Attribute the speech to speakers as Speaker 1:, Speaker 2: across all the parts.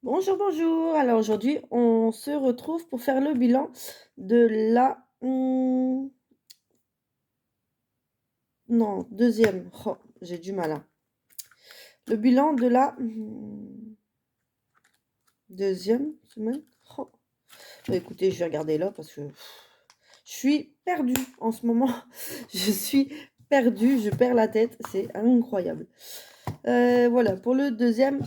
Speaker 1: Bonjour, bonjour. Alors aujourd'hui, on se retrouve pour faire le bilan de la non, deuxième. Oh, j'ai du mal, hein. Le bilan de la deuxième semaine. Oh. Bah, écoutez, je vais regarder là parce que je suis perdue en ce moment. Je suis perdue, je perds la tête, c'est incroyable. Voilà, pour la deuxième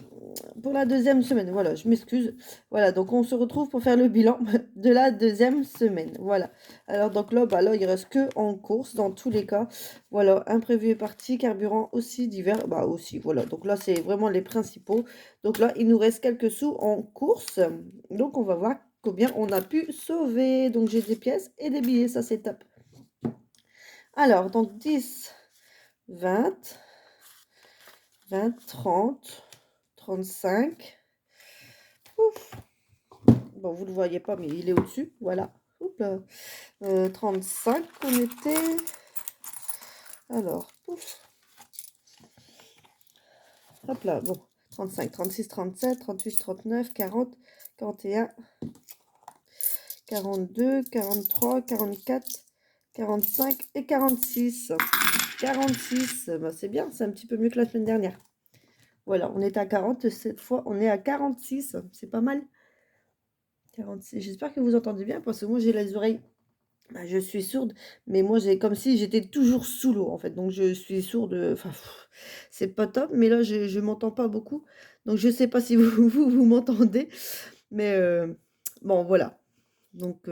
Speaker 1: semaine, voilà, je m'excuse. Voilà, donc on se retrouve pour faire le bilan de la deuxième semaine. Voilà. Alors donc là, bah là, il reste que en course dans tous les cas. Voilà, imprévu est parti, carburant aussi, divers, bah aussi, voilà. Donc là, c'est vraiment les principaux. Donc là, il nous reste quelques sous en course. Donc on va voir combien on a pu sauver. Donc j'ai des pièces et des billets, ça c'est top. Alors, donc 10, 20, 20, 30, 35. Ouf. Bon, vous ne le voyez pas, mais il est au-dessus. Voilà. Oups là. 35 on était. Alors, ouf. Hop là. Bon. 35, 36, 37, 38, 39, 40, 41, 42, 43, 44, 45 et 46. 46, bah c'est bien, c'est un petit peu mieux que la semaine dernière. Voilà, on est à 40, cette fois on est à 46, c'est pas mal. 46, j'espère que vous entendez bien parce que moi j'ai les oreilles. Bah, je suis sourde, mais moi j'ai comme si j'étais toujours sous l'eau en fait, donc je suis sourde, enfin c'est pas top, mais là je m'entends pas beaucoup, donc je sais pas si vous m'entendez, mais bon voilà, donc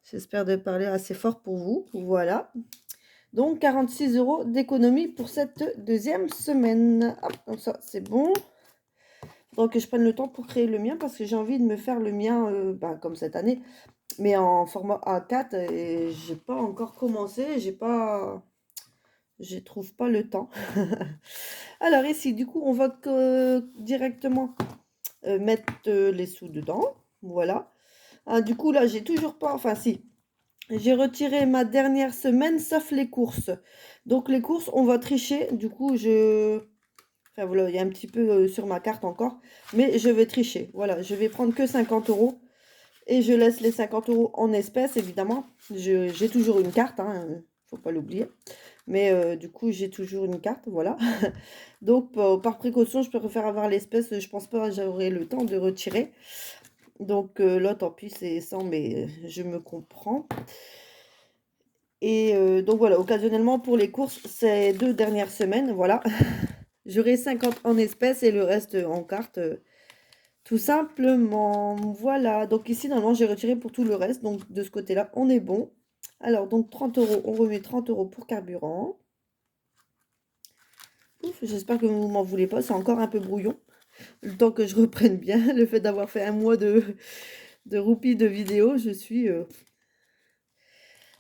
Speaker 1: j'espère de parler assez fort pour vous, voilà. Donc 46 € d'économie pour cette deuxième semaine. Hop, comme ça c'est bon. Donc je prenne le temps pour créer le mien parce que j'ai envie de me faire le mien, bah, comme cette année, mais en format A4 et j'ai pas encore commencé, je trouve pas le temps. Alors ici, du coup, on va directement mettre les sous dedans. Voilà. Ah, du coup, là, j'ai toujours pas, enfin si, j'ai retiré ma dernière semaine sauf les courses. Donc les courses, on va tricher. Du coup, enfin voilà, il y a un petit peu sur ma carte encore, mais je vais tricher. Voilà, je vais prendre que 50 € et je laisse les 50 € en espèces, évidemment. J'ai toujours une carte, hein, faut pas l'oublier. Mais du coup, j'ai toujours une carte, voilà. Donc, par précaution, je préfère avoir l'espèce. Je pense pas que j'aurai le temps de retirer. Donc là, tant pis, c'est 100, mais je me comprends. Et donc voilà, occasionnellement pour les courses, ces 2 dernières semaines, voilà. J'aurai 50 en espèces et le reste en carte. Tout simplement, voilà. Donc ici, normalement, j'ai retiré pour tout le reste. Donc de ce côté-là, on est bon. Alors, donc 30 €, on remet 30 € pour carburant. Ouf, j'espère que vous m'en voulez pas, c'est encore un peu brouillon. Le temps que je reprenne bien, le fait d'avoir fait un mois de roupie de vidéo, je suis...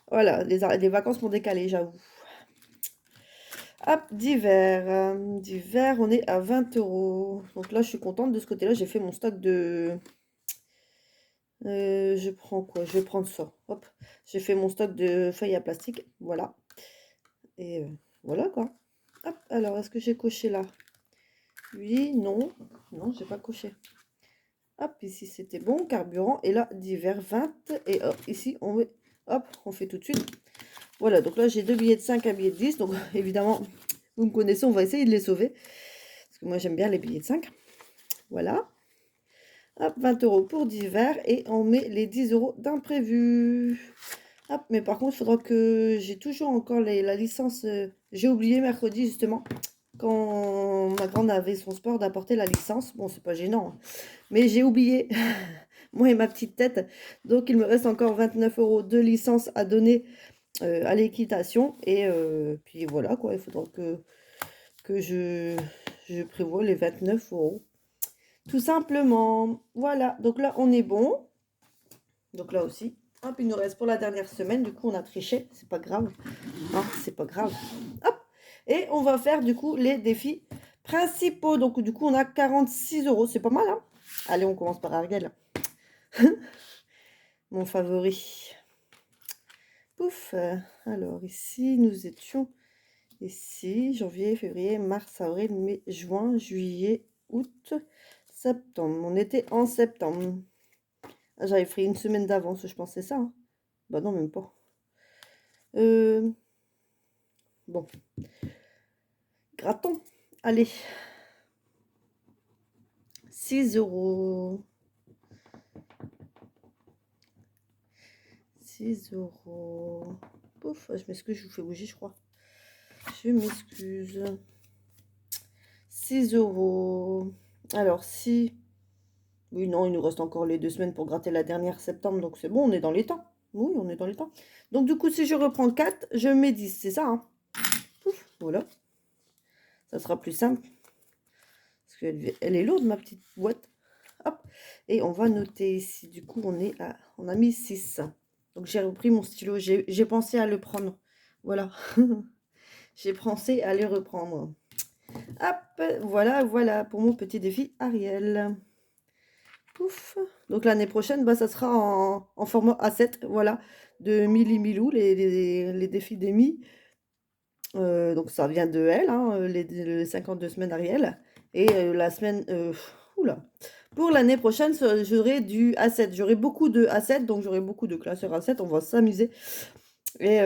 Speaker 1: Voilà, les vacances m'ont décalé, j'avoue. Hop, d'hiver. D'hiver, on est à 20 €. Donc là, je suis contente. De ce côté-là, j'ai fait mon stock de... je prends quoi? Je vais prendre ça. Hop, j'ai fait mon stock de feuilles à plastique. Voilà. Et voilà quoi. Hop, alors est-ce que j'ai coché là? Oui, non. Non, j'ai pas coché. Hop, ici c'était bon, carburant. Et là, d'hiver 20. Et hop, ici, on met... Hop, on fait tout de suite. Voilà, donc là, j'ai 2 billets de 5, un billet de 10. Donc évidemment, vous me connaissez, on va essayer de les sauver. Parce que moi, j'aime bien les billets de 5. Voilà. Hop, 20 € pour d'hiver. Et on met les 10 € d'imprévu. Hop, mais par contre, il faudra que j'ai toujours encore la licence. J'ai oublié mercredi, justement, quand ma grande avait son sport, d'apporter la licence. Bon, c'est pas gênant, hein, mais j'ai oublié. Moi et ma petite tête. Donc, il me reste encore 29 € de licence à donner à l'équitation. Et puis voilà, quoi. Il faudra que je prévoie les 29 €. Tout simplement. Voilà. Donc là, on est bon. Donc là aussi. Hop, il nous reste pour la dernière semaine. Du coup, on a triché. C'est pas grave. Non, c'est pas grave. Hop. Et on va faire du coup les défis principaux. Donc du coup, on a 46 €. C'est pas mal, hein? Allez, on commence par Ariel. Mon favori. Pouf. Alors ici, nous étions ici, janvier, février, mars, avril, mai, juin, juillet, août, Septembre. On était en septembre. Ah, j'avais pris une semaine d'avance, je pensais ça. Hein. Bah non, même pas. Bon. Grattons. Allez. 6 euros. 6 euros. Pouf, je m'excuse, je vous fais bouger, je crois. Je m'excuse. 6 euros. Alors, si... Oui, non, il nous reste encore les 2 semaines pour gratter la dernière septembre, donc c'est bon, on est dans les temps. Oui, on est dans les temps. Donc, du coup, si je reprends 4, je mets 10, c'est ça, hein? Pouf, voilà. Ça sera plus simple. Parce qu'elle est lourde, ma petite boîte. Hop. Et on va noter ici. Du coup, on a mis 6. Donc, j'ai repris mon stylo. J'ai pensé à le prendre. Voilà. J'ai pensé à le reprendre. Hop. Voilà, voilà pour mon petit défi Ariel. Pouf. Donc, l'année prochaine, bah, ça sera en format A7. Voilà. De Milly Milou, les défis d'Emmy. Donc, ça vient de elle, hein, les 52 semaines Ariel. Et la semaine... oula. Pour l'année prochaine, j'aurai du A7. J'aurai beaucoup de A7, donc j'aurai beaucoup de classeurs A7. On va s'amuser. Et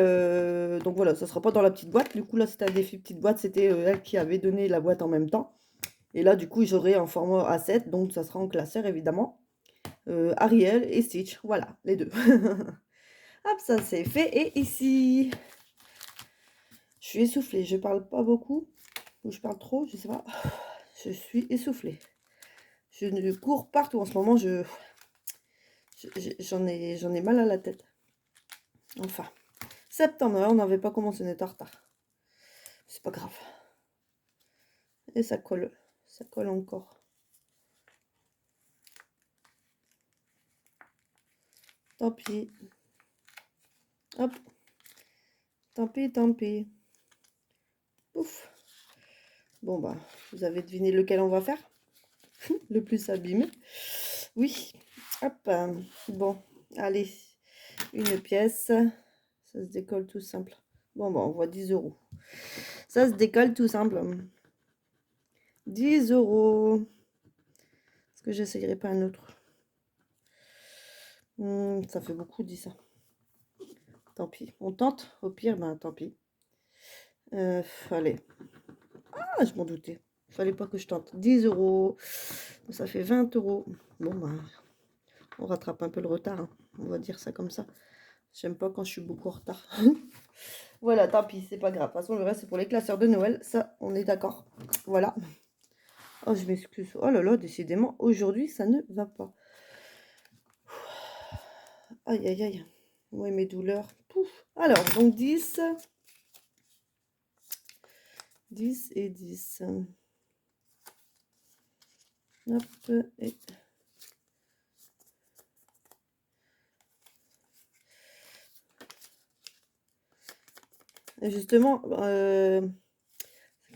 Speaker 1: donc voilà, ça sera pas dans la petite boîte. Du coup, là, c'était un défi petite boîte. C'était elle qui avait donné la boîte en même temps. Et là, du coup, j'aurai un format A7. Donc, ça sera en classeur, évidemment. Ariel et Stitch. Voilà, les deux. Hop, ça, c'est fait. Et ici, je suis essoufflée. Je parle pas beaucoup. Ou je parle trop, je sais pas. Je suis essoufflée. Je cours partout en ce moment. J'en ai mal à la tête. Enfin. Septembre, on n'avait pas commencé, on était en retard. C'est pas grave. Et ça colle encore. Tant pis. Hop. Tant pis, tant pis. Ouf. Bon, bah, vous avez deviné lequel on va faire. Le plus abîmé. Oui. Hop. Bon, allez. Une pièce. Ça se décolle tout simple. Bon, bah, on voit 10 euros. Ça se décolle tout simple. 10 euros. Est-ce que j'essayerai pas un autre? Ça fait beaucoup, dit ça. Tant pis. On tente. Au pire, ben tant pis. Allez. Ah, je m'en doutais. Fallait pas que je tente. 10 euros. Ça fait 20 euros. Bon, ben, on rattrape un peu le retard. Hein. On va dire ça comme ça. J'aime pas quand je suis beaucoup en retard. Voilà, tant pis, c'est pas grave. De toute façon, le reste, c'est pour les classeurs de Noël. Ça, on est d'accord. Voilà. Oh, je m'excuse. Oh là là, décidément, aujourd'hui, ça ne va pas. Aïe, aïe, aïe. Moi et mes douleurs. Pouf. Alors, donc 10. 10 et 10. Hop, et... Et justement, comme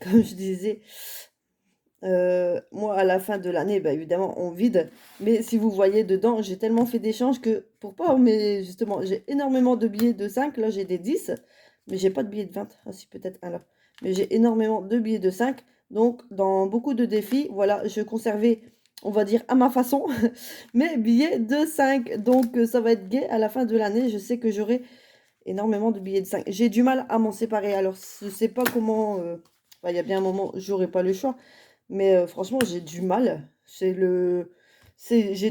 Speaker 1: je disais, moi, à la fin de l'année, bah, évidemment, on vide. Mais si vous voyez dedans, j'ai tellement fait d'échanges que, pour pas, mais justement, j'ai énormément de billets de 5. Là, j'ai des 10, mais j'ai pas de billets de 20. Ah si, peut-être un là. Mais j'ai énormément de billets de 5. Donc, dans beaucoup de défis, voilà, je conservais, on va dire, à ma façon, mes billets de 5. Donc, ça va être gai à la fin de l'année. Je sais que j'aurai énormément de billets de 5. J'ai du mal à m'en séparer. Alors, je sais pas comment... il y a bien un moment, j'aurais pas le choix. Mais franchement, j'ai du mal. J'ai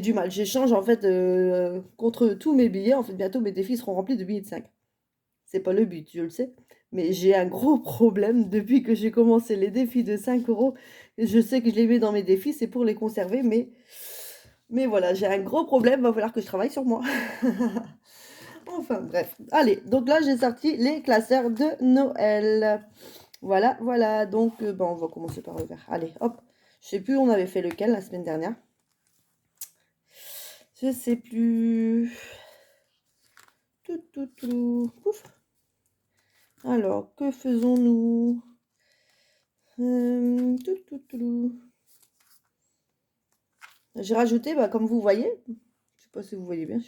Speaker 1: du mal. J'échange en fait contre tous mes billets. En fait, bientôt mes défis seront remplis de billets de 5. C'est pas le but, je le sais. Mais j'ai un gros problème depuis que j'ai commencé les défis de 5 euros. Je sais que je les mets dans mes défis, c'est pour les conserver. Mais voilà, j'ai un gros problème. Va falloir que je travaille sur moi. Enfin bref. Allez, donc là, j'ai sorti les classeurs de Noël. Voilà, voilà. Donc, on va commencer par le vert. Allez, hop. Je sais plus, on avait fait lequel la semaine dernière. Je sais plus. Tout. Ouf. Alors, que faisons-nous? J'ai rajouté, comme vous voyez, je sais pas si vous voyez bien,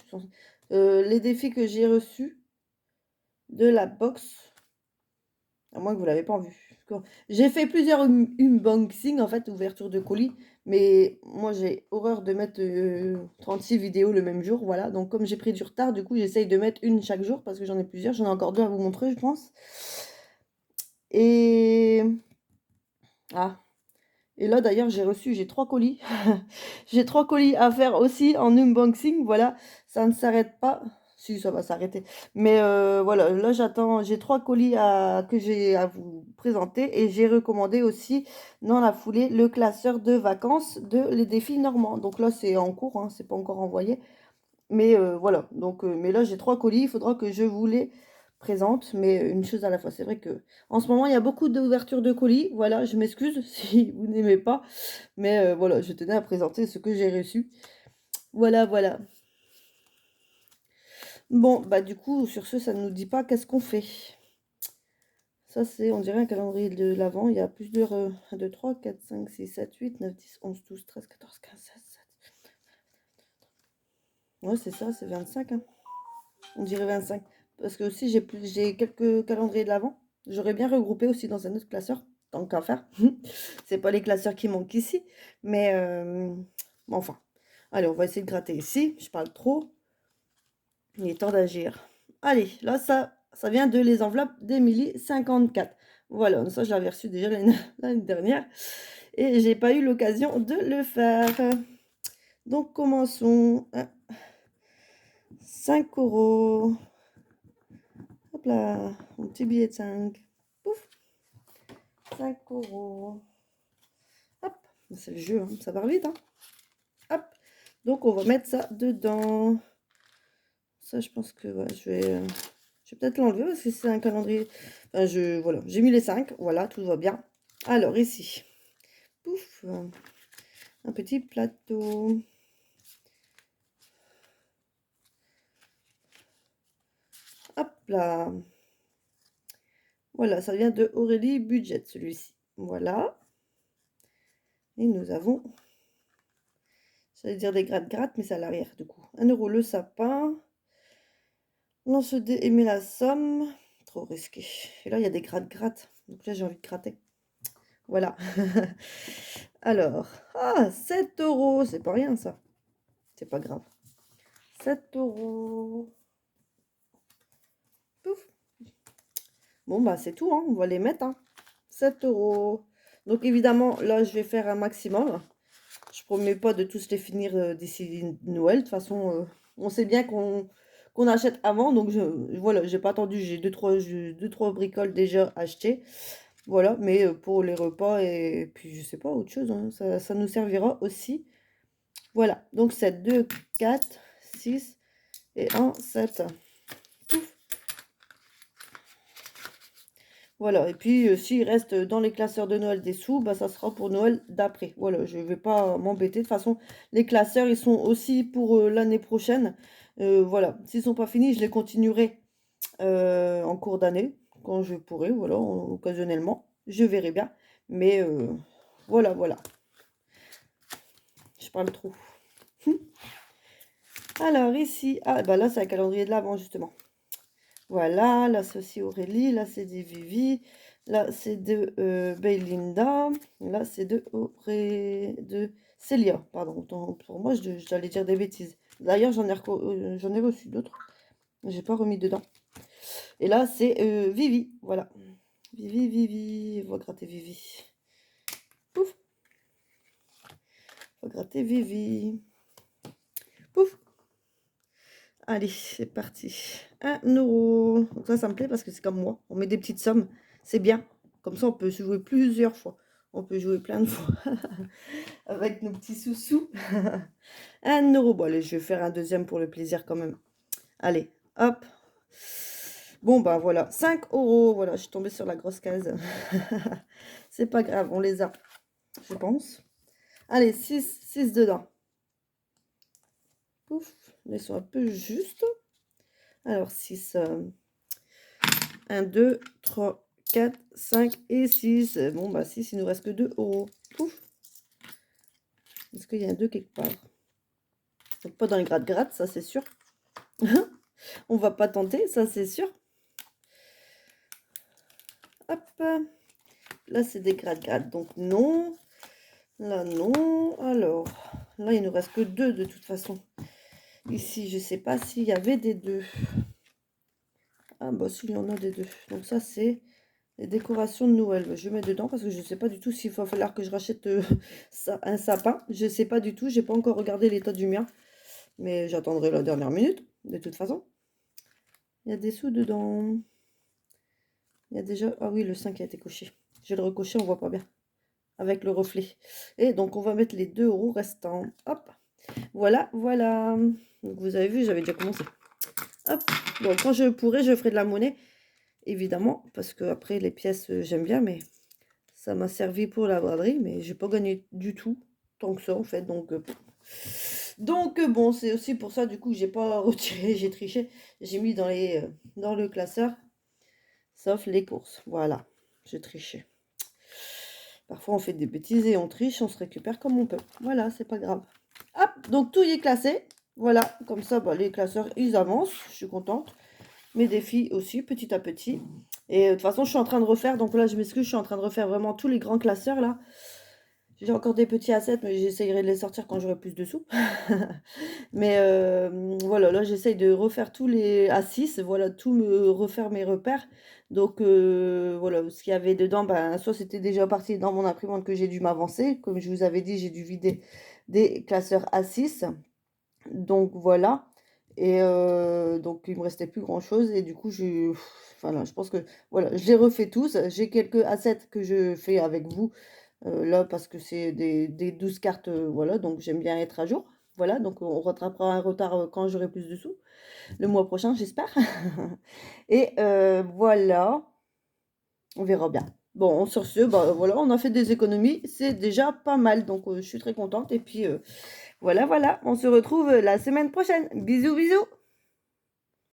Speaker 1: les défis que j'ai reçus de la box À moins que vous ne l'avez pas vu. J'ai fait plusieurs unboxings, en fait, ouverture de colis. Mais moi, j'ai horreur de mettre 36 vidéos le même jour. Voilà. Donc, comme j'ai pris du retard, du coup, j'essaye de mettre une chaque jour parce que j'en ai plusieurs. J'en ai encore deux à vous montrer, je pense. Et... Ah. Et là, d'ailleurs, j'ai 3 colis. J'ai 3 colis à faire aussi en unboxing. Voilà, ça ne s'arrête pas. Si, ça va s'arrêter. Mais voilà, là, j'attends. J'ai 3 colis que j'ai à vous présenter. Et j'ai recommandé aussi, dans la foulée, le classeur de vacances de les défis normands. Donc là, c'est en cours, hein, c'est pas encore envoyé. Mais voilà, donc, mais là, j'ai 3 colis. Il faudra que je vous les présente, mais une chose à la fois. C'est vrai que en ce moment, il y a beaucoup d'ouvertures de colis. Voilà, je m'excuse si vous n'aimez pas. Mais voilà, je tenais à présenter ce que j'ai reçu. Voilà, voilà. Bon, bah du coup, sur ce, ça ne nous dit pas qu'est-ce qu'on fait. Ça, c'est, on dirait un calendrier de l'Avent. Il y a plusieurs 1, 2, 3, 4, 5, 6, 7, 8, 9, 10, 11, 12, 13, 14, 15, 16, 17. Ouais, c'est ça, c'est 25, hein. On dirait 25. Parce que aussi, j'ai quelques calendriers de l'Avent. J'aurais bien regroupé aussi dans un autre classeur, tant qu'à faire. C'est pas les classeurs qui manquent ici. Mais enfin. Allez, on va essayer de gratter ici. Je parle trop. Il est temps d'agir. Allez, là, ça vient de les enveloppes d'Emilie 54. Voilà, ça, je l'avais reçu déjà l'année dernière. Et j'ai pas eu l'occasion de le faire. Donc, commençons. 5 euros. Hop là, mon petit billet de 5. Pouf, 5 euros. Hop, c'est le jeu, hein, ça part vite. Hein. Hop, donc on va mettre ça dedans. Ça, je pense que ouais, je vais peut-être l'enlever parce que c'est un calendrier. Enfin, voilà, j'ai mis les 5. Voilà, tout va bien. Alors, ici, pouf, un petit plateau. Hop là. Voilà, ça vient de Aurélie Budget, celui-ci. Voilà. Et nous avons, j'allais dire des gratte-gratte, mais c'est à l'arrière, du coup. 1 euro le sapin. Lance-dés, aimer la somme. Trop risqué. Et là, il y a des gratte-gratte. Donc là, j'ai envie de gratter. Voilà. Alors, 7 euros. C'est pas rien, ça. C'est pas grave. 7 euros. Pouf. Bon, bah, c'est tout, hein. On va les mettre, hein. 7 euros. Donc, évidemment, là, je vais faire un maximum. Je promets pas de tous les finir d'ici Noël. De toute façon, on sait bien qu'on achète avant. Donc, voilà, j'ai pas attendu. J'ai deux, trois bricoles déjà achetées. Voilà, mais pour les repas et puis je sais pas, autre chose, hein, ça nous servira aussi. Voilà, donc 7, 2, 4, 6 et 1, 7. Voilà, et puis s'il reste dans les classeurs de Noël des sous, bah, ça sera pour Noël d'après. Voilà, je ne vais pas m'embêter. De toute façon, les classeurs, ils sont aussi pour l'année prochaine. Voilà, s'ils ne sont pas finis, je les continuerai en cours d'année, quand je pourrai, voilà, occasionnellement. Je verrai bien. Mais voilà, voilà. Je parle trop. Alors ici, bah là c'est un calendrier de l'Avent justement. Voilà, là c'est aussi Aurélie, là c'est des Vivi, là c'est de Belinda, là c'est de Célia, pardon, autant pour moi j'allais dire des bêtises. D'ailleurs j'en ai reçu d'autres, j'ai pas remis dedans. Et là c'est Vivi, voilà. Vivi, on va gratter Vivi. Pouf. On va gratter Vivi. Pouf. Allez, c'est parti. 1 euro. Donc ça me plaît parce que c'est comme moi. On met des petites sommes. C'est bien. Comme ça, on peut se jouer plusieurs fois. On peut jouer plein de fois. Avec nos petits sous-sous. 1 euro. Bon, allez, je vais faire un deuxième pour le plaisir quand même. Allez, hop. Bon, bah voilà. 5 euros. Voilà, je suis tombée sur la grosse case. C'est pas grave, on les a. Je pense. Allez, 6 dedans. Pouf. Ils sont un peu justes. Alors, 6. 1, 2, 3, 4, 5 et 6. Bon, bah 6, il nous reste que 2 euros. Pouf. Est-ce qu'il y a un 2 quelque part? Donc pas dans les gratte-gratte, ça c'est sûr. On va pas tenter, ça c'est sûr. hop. Là, c'est des grade-grade, donc non. Là, non. Alors, là, il nous reste que 2 de toute façon. Ici, je sais pas s'il y avait des 2. Ah, bah, s'il y en a des 2. Donc ça, c'est les décorations de Noël. Je mets dedans parce que je sais pas du tout s'il va falloir que je rachète un sapin. Je sais pas du tout. J'ai pas encore regardé l'état du mien. Mais j'attendrai la dernière minute, de toute façon. Il y a des sous dedans. Il y a déjà... Ah oui, le 5 a été coché. Je vais le recocher, on voit pas bien. Avec le reflet. Et donc, on va mettre les 2 euros restants. Hop. Voilà, voilà. Donc, vous avez vu, j'avais déjà commencé. Hop. Bon, quand je pourrai, je ferai de la monnaie. Évidemment. Parce que après, les pièces, j'aime bien. Mais ça m'a servi pour la braderie. Mais j'ai pas gagné du tout. Tant que ça, en fait. Donc bon, c'est aussi pour ça, du coup, j'ai pas retiré, j'ai triché. J'ai mis dans le classeur. Sauf les courses. Voilà. J'ai triché. Parfois, on fait des bêtises et on triche, on se récupère comme on peut. Voilà, c'est pas grave. Hop, donc tout y est classé. Voilà, comme ça, bah, les classeurs, ils avancent. Je suis contente. Mes défis aussi, petit à petit. Et de toute façon, je suis en train de refaire. Donc là, je m'excuse, je suis en train de refaire vraiment tous les grands classeurs, là. J'ai encore des petits assets, mais j'essayerai de les sortir quand j'aurai plus de sous. Mais voilà, là, j'essaye de refaire tous les A6. Voilà, tout me refaire mes repères. Donc voilà, ce qu'il y avait dedans, ben, soit c'était déjà parti dans mon imprimante que j'ai dû m'avancer. Comme je vous avais dit, j'ai dû vider des classeurs A6. Donc voilà. Et donc il me restait plus grand chose. Et du coup, voilà, je pense que voilà, je les refais tous. J'ai quelques assets que je fais avec vous là parce que c'est des 12 cartes. Voilà, donc j'aime bien être à jour. Voilà, donc on rattrapera un retard quand j'aurai plus de sous. Le mois prochain, j'espère. Et voilà, on verra bien. Bon, sur ce, bah, voilà, on a fait des économies. C'est déjà pas mal. Donc je suis très contente. Et puis voilà, voilà, on se retrouve la semaine prochaine. Bisous, bisous.